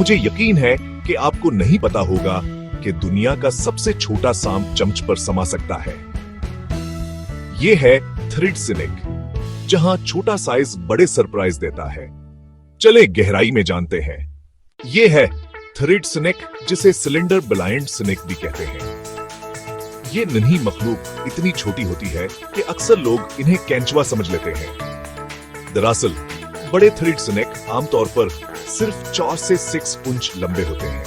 मुझे यकीन है कि आपको नहीं पता होगा कि दुनिया का सबसे छोटा सांप चमच पर समा सकता है। यह है थ्रिड स्नेक, जहां छोटा साइज बड़े सरप्राइज देता है। चले गहराई में जानते हैं। यह है थ्रिड स्नेक, जिसे सिलेंडर ब्लाइंड स्नेक भी कहते हैं। ये नन्ही मखलूक इतनी छोटी होती है कि अक्सर लोग इन्हें केंचुआ समझ लेते हैं। दरअसल बड़े थ्रिड स्नेक आमतौर पर सिर्फ 4 से 6 इंच लंबे होते हैं।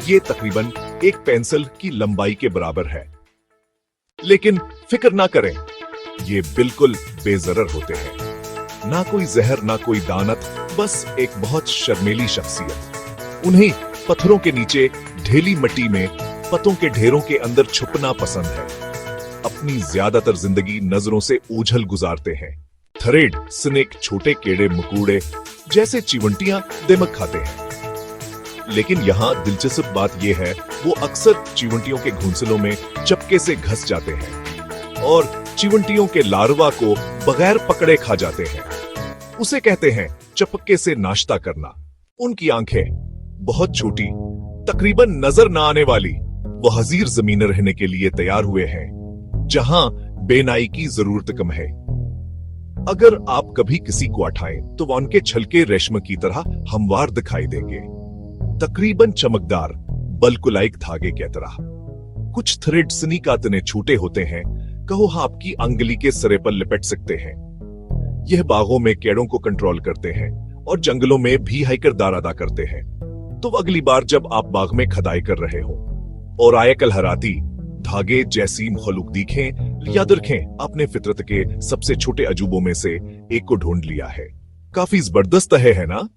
ये तकरीबन एक पेंसिल की लंबाई के बराबर है। लेकिन फिक्र ना करें, ये बिल्कुल बेजरर होते हैं। ना कोई जहर, ना कोई दानत, बस एक बहुत शर्मीली शख्सियत। उन्हें पत्थरों के नीचे ढेली मिट्टी में पतों के ढेरों के अंदर छुपना पसंद है। अपनी ज्यादातर जिंदगी नजरों से ओझल गुजारते हैं। थ्रिड स्नेक छोटे कीड़े मकोड़े जैसे चिवंटियां दिमक खाते हैं। लेकिन यहां दिलचस्प बात यह है, वो अक्सर चिवंटियों के घोंसलों में चपके से घस जाते हैं और चिवंटियों के लार्वा को बगैर पकड़े खा जाते हैं। उसे कहते हैं चपके से नाश्ता करना। उनकी आंखें बहुत छोटी, तकरीबन नजर ना आने वाली, वो हजीर जमीन रहने के लिए तैयार हुए हैं, जहां बेनाई की जरूरत कम है। अगर आप कभी किसी को उठाएं तो वह उनके छलके रेशम की तरह हमवार दिखाई देंगे, तकरीबन चमकदार बल्कुलाइक धागे की तरह। कुछ थ्रिड स्नेक इतने छोटे होते हैं, कहो आपकी अंगुली के सिरे पर लिपट सकते हैं। यह बागों में कीड़ों को कंट्रोल करते हैं और जंगलों में भी हाइकर दार अदा करते हैं। तो अगली बार जब आप बाग में खदाई कर रहे हो और आयकल हराती धागे जैसी मखलूक दिखें, याद रखें आपने फितरत के सबसे छोटे अजूबों में से एक को ढूंढ लिया है। काफी जबरदस्त है ना?